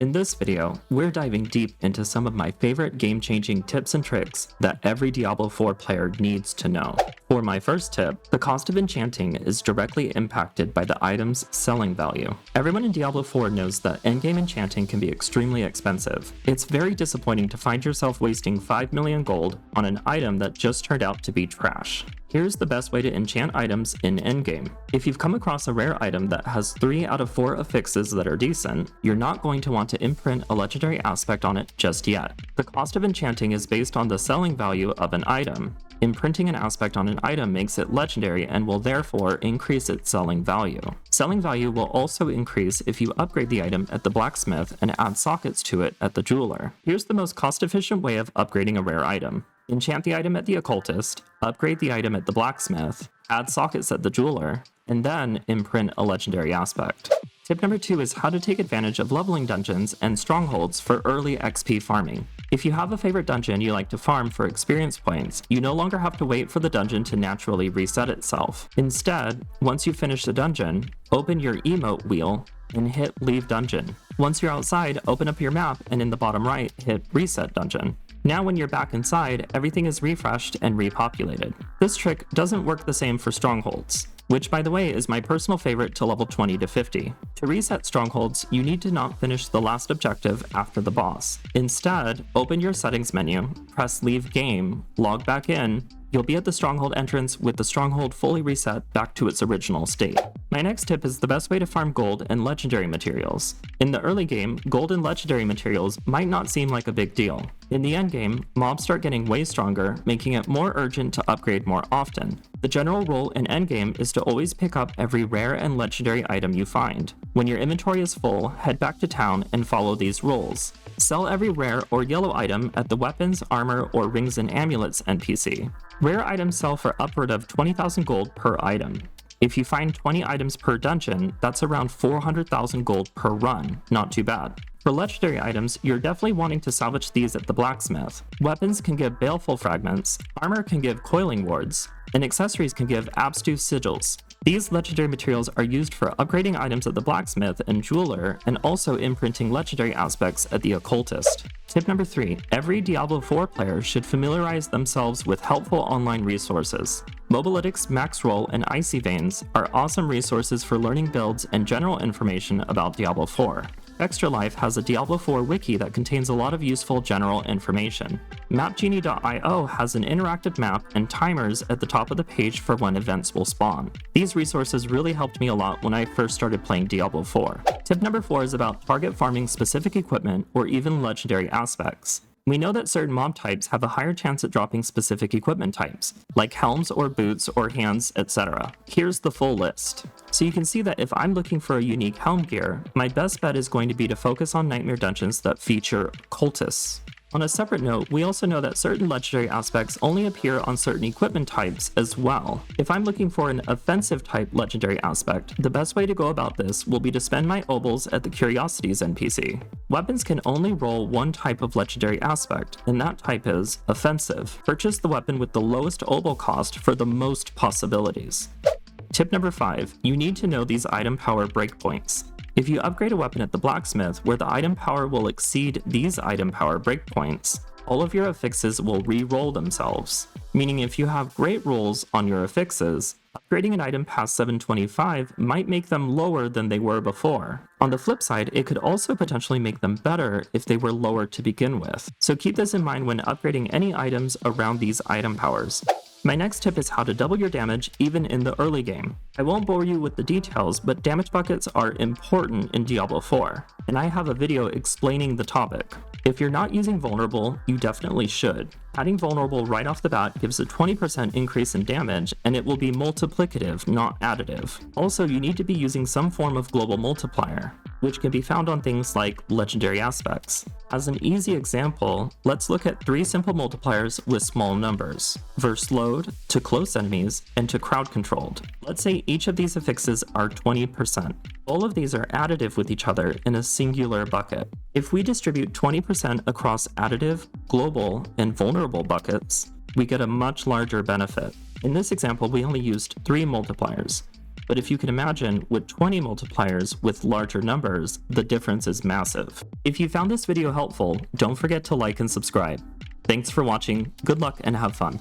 In this video, we're diving deep into some of my favorite game-changing tips and tricks that every Diablo 4 player needs to know. For my first tip, the cost of enchanting is directly impacted by the item's selling value. Everyone in Diablo 4 knows that endgame enchanting can be extremely expensive. It's very disappointing to find yourself wasting 5 million gold on an item that just turned out to be trash. Here's the best way to enchant items in endgame. If you've come across a rare item that has 3 out of 4 affixes that are decent, you're not going to want to imprint a legendary aspect on it just yet. The cost of enchanting is based on the selling value of an item. Imprinting an aspect on an item makes it legendary and will therefore increase its selling value. Selling value will also increase if you upgrade the item at the blacksmith and add sockets to it at the jeweler. Here's the most cost-efficient way of upgrading a rare item. Enchant the item at the occultist, upgrade the item at the blacksmith, add sockets at the jeweler, and then imprint a legendary aspect. Tip number 2 is how to take advantage of leveling dungeons and strongholds for early XP farming. If you have a favorite dungeon you like to farm for experience points, you no longer have to wait for the dungeon to naturally reset itself. Instead, once you finish the dungeon, open your emote wheel and hit leave dungeon. Once you're outside, open up your map and in the bottom right, hit reset dungeon. Now when you're back inside, everything is refreshed and repopulated. This trick doesn't work the same for strongholds, which by the way is my personal favorite to level 20 to 50. To reset strongholds, you need to not finish the last objective after the boss. Instead, open your settings menu, press leave game, log back in. You'll be at the stronghold entrance with the stronghold fully reset back to its original state. My next tip is the best way to farm gold and legendary materials. In the early game, gold and legendary materials might not seem like a big deal. In the end game, mobs start getting way stronger, making it more urgent to upgrade more often. The general rule in endgame is to always pick up every rare and legendary item you find. When your inventory is full, head back to town and follow these rules. Sell every rare or yellow item at the weapons, armor, or rings and amulets NPC. Rare items sell for upward of 20,000 gold per item. If you find 20 items per dungeon, that's around 400,000 gold per run, not too bad. For legendary items, you're definitely wanting to salvage these at the blacksmith. Weapons can give baleful fragments, armor can give coiling wards, and accessories can give abstruse sigils. These legendary materials are used for upgrading items at the blacksmith and jeweler, and also imprinting legendary aspects at the occultist. Tip number 3, every Diablo 4 player should familiarize themselves with helpful online resources. Mobalytics, Maxroll, and Icy Veins are awesome resources for learning builds and general information about Diablo 4. Fextralife has a Diablo 4 wiki that contains a lot of useful general information. Mapgenie.io has an interactive map and timers at the top of the page for when events will spawn. These resources really helped me a lot when I first started playing Diablo 4. Tip number 4 is about target farming specific equipment or even legendary aspects. We know that certain mob types have a higher chance at dropping specific equipment types, like helms or boots or hands, etc. Here's the full list. So you can see that if I'm looking for a unique helm gear, my best bet is going to be to focus on nightmare dungeons that feature cultists. On a separate note, we also know that certain legendary aspects only appear on certain equipment types as well. If I'm looking for an offensive type legendary aspect, the best way to go about this will be to spend my obols at the Curiosities NPC. Weapons can only roll one type of legendary aspect, and that type is offensive. Purchase the weapon with the lowest obol cost for the most possibilities. Tip number 5, you need to know these item power breakpoints. If you upgrade a weapon at the blacksmith where the item power will exceed these item power breakpoints, all of your affixes will re-roll themselves. Meaning if you have great rolls on your affixes, upgrading an item past 725 might make them lower than they were before. On the flip side, it could also potentially make them better if they were lower to begin with. So keep this in mind when upgrading any items around these item powers. My next tip is how to double your damage even in the early game. I won't bore you with the details, but damage buckets are important in Diablo 4, and I have a video explaining the topic. If you're not using vulnerable, you definitely should. Adding vulnerable right off the bat gives a 20% increase in damage, and it will be multiplicative, not additive. Also, you need to be using some form of global multiplier, which can be found on things like legendary aspects. As an easy example, let's look at 3 simple multipliers with small numbers: verse load, to close enemies, and to crowd controlled. Let's say each of these affixes are 20%. All of these are additive with each other in a singular bucket. If we distribute 20% across additive, global, and vulnerable buckets, we get a much larger benefit. In this example, we only used 3 multipliers. But if you can imagine, with 20 multipliers with larger numbers, the difference is massive. If you found this video helpful, don't forget to like and subscribe. Thanks for watching, good luck and have fun.